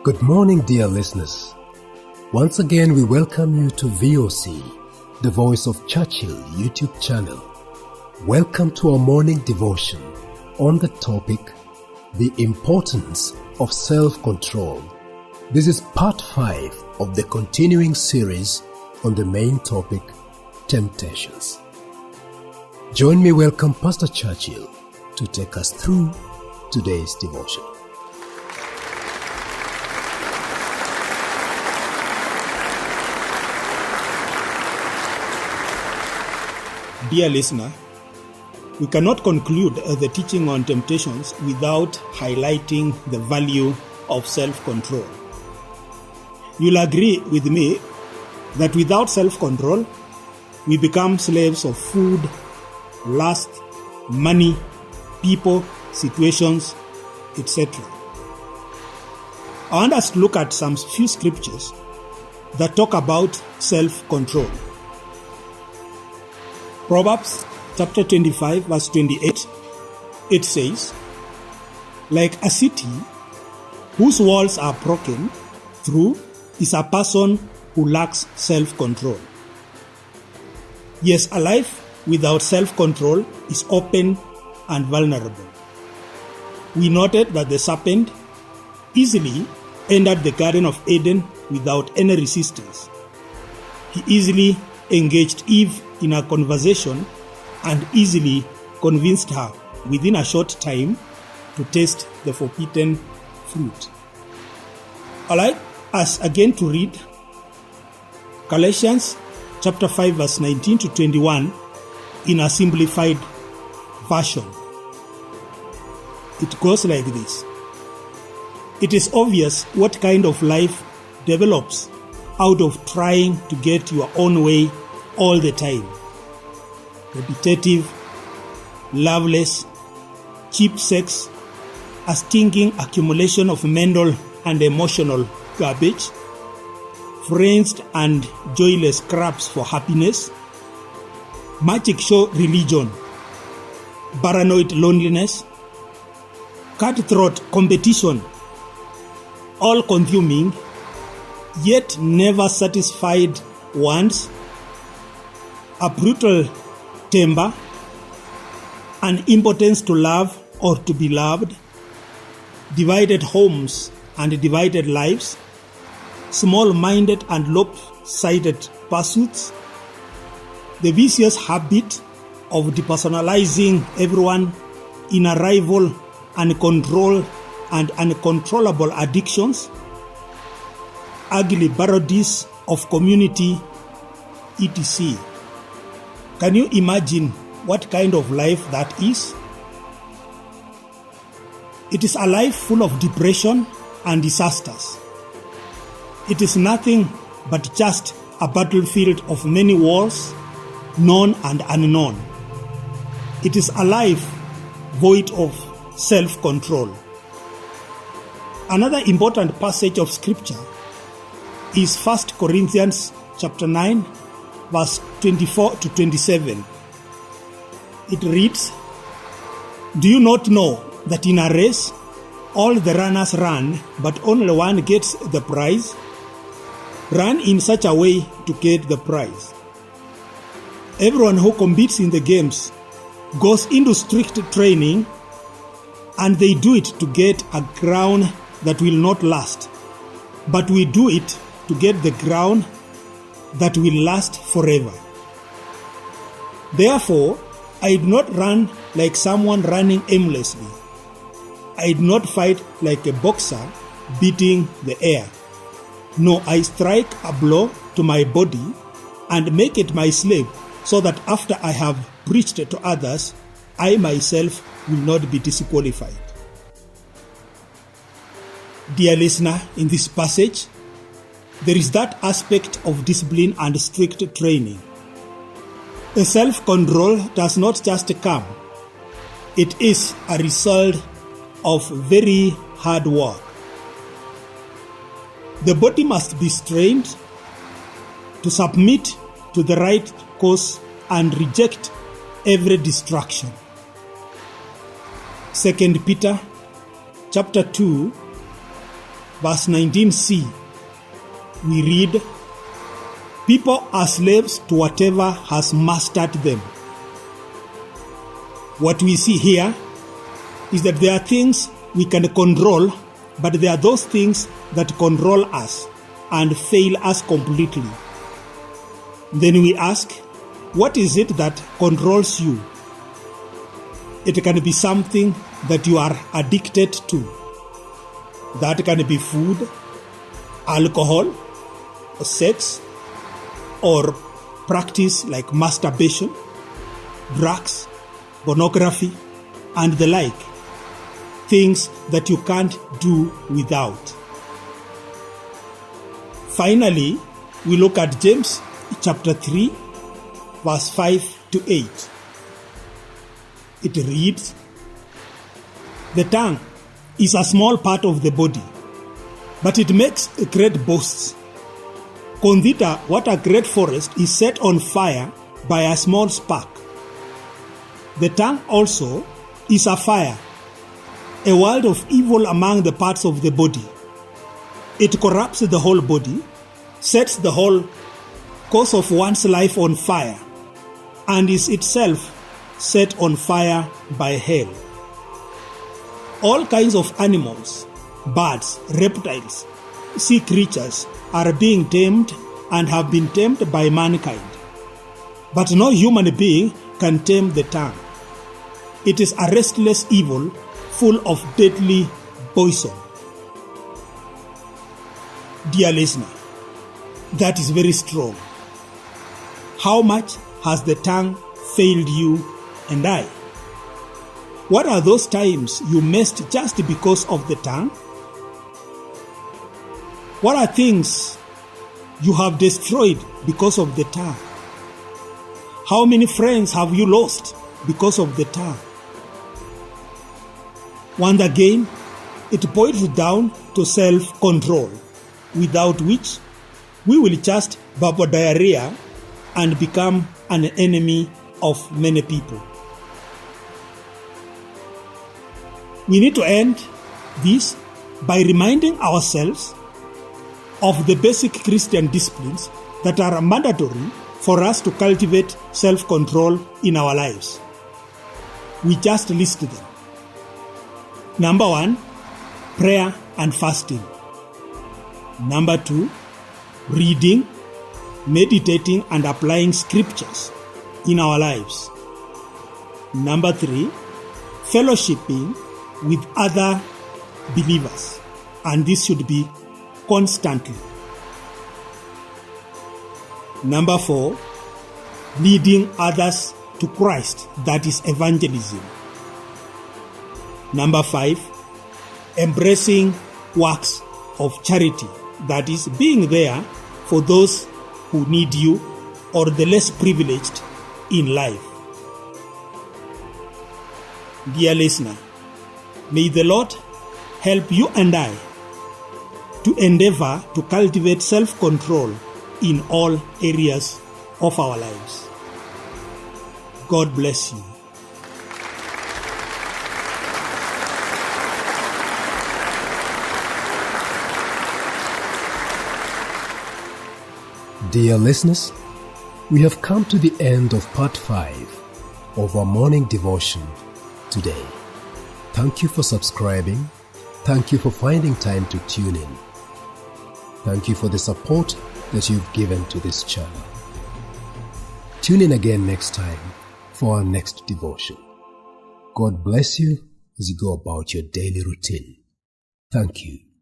Good morning, dear listeners. Once again, we welcome you to VOC, the Voice of Churchill YouTube channel. Welcome to our morning devotion on the topic, the importance of self-control. This is part 5 of the continuing series on the main topic, temptations. Join me welcome Pst Churchill to take us through today's devotion. Dear listener, we cannot conclude the teaching on temptations without highlighting the value of self-control. You'll agree with me that without self-control, we become slaves of food, lust, money, people, situations, etc. I want us to look at some few scriptures that talk about self-control. Proverbs chapter 25 verse 28, it says, "Like a city whose walls are broken through is a person who lacks self-control." Yes, a life without self-control is open and vulnerable. We noted that the serpent easily entered the Garden of Eden without any resistance. He easily engaged Eve in a conversation and easily convinced her within a short time to taste the forbidden fruit. I'd like us again to read Galatians chapter 5 verse 19 to 21 in a simplified version. It goes like this. It is obvious what kind of life develops out of trying to get your own way all the time. Repetitive, loveless, cheap sex, a stinking accumulation of mental and emotional garbage, friends and joyless crabs for happiness, magic show religion, paranoid loneliness, cutthroat competition, all consuming, yet never satisfied wants, a brutal temper, an impotence to love or to be loved, divided homes and divided lives, small-minded and lopsided pursuits, the vicious habit of depersonalizing everyone in a rival and control and uncontrollable addictions, ugly parodies of community, etc. Can you imagine what kind of life that is? It is a life full of depression and disasters. It is nothing but just a battlefield of many wars, known and unknown. It is a life void of self-control. Another important passage of scripture is 1 Corinthians chapter 9 verse 24 to 27. It reads, "Do you not know that in a race all the runners run, but only one gets the prize? Run in such a way to get the prize. Everyone who competes in the games goes into strict training, and they do it to get a crown that will not last, but we do it to get the crown that will last forever. Therefore, I do not run like someone running aimlessly. I do not fight like a boxer beating the air. No, I strike a blow to my body and make it my slave, so that after I have preached to others, I myself will not be disqualified." Dear listener, in this passage, there is that aspect of discipline and strict training. The self-control does not just come. It is a result of very hard work. The body must be trained to submit to the right course and reject every distraction. 2 Peter chapter 2 verse 19c, we read, "People are slaves to whatever has mastered them." What we see here is that there are things we can control, but there are those things that control us and fail us completely. Then we ask, what is it that controls you? It can be something that you are addicted to. That can be food, alcohol, or sex, or practice like masturbation, drugs, pornography, and the like. Things that you can't do without. Finally, we look at James chapter 3, verse 5 to 8. It reads, "The tongue is a small part of the body, but it makes great boasts. Consider what a great forest is set on fire by a small spark. The tongue also is a fire, a world of evil among the parts of the body. It corrupts the whole body, sets the whole course of one's life on fire, and is itself set on fire by hell. All kinds of animals, birds, reptiles, sea creatures are being tamed and have been tamed by mankind. But no human being can tame the tongue. It is a restless evil full of deadly poison." Dear listener, that is very strong. How much has the tongue failed you and I? What are those times you missed just because of the tongue? What are things you have destroyed because of the tongue? How many friends have you lost because of the tongue? Once again, it boils down to self-control, without which we will just babble diarrhea and become an enemy of many people. We need to end this by reminding ourselves of the basic Christian disciplines that are mandatory for us to cultivate self-control in our lives. We just list them. Number 1, prayer and fasting. Number 2, reading, meditating, and applying scriptures in our lives. Number 3, fellowshipping with other believers, and this should be constantly. Number 4, leading others to Christ, that is evangelism. Number 5, embracing works of charity, that is being there for those who need you or the less privileged in life. Dear listener, may the Lord help you and I to endeavor to cultivate self-control in all areas of our lives. God bless you. Dear listeners, we have come to the end of part 5 of our morning devotion today. Thank you for subscribing. Thank you for finding time to tune in. Thank you for the support that you've given to this channel. Tune in again next time for our next devotion. God bless you as you go about your daily routine. Thank you.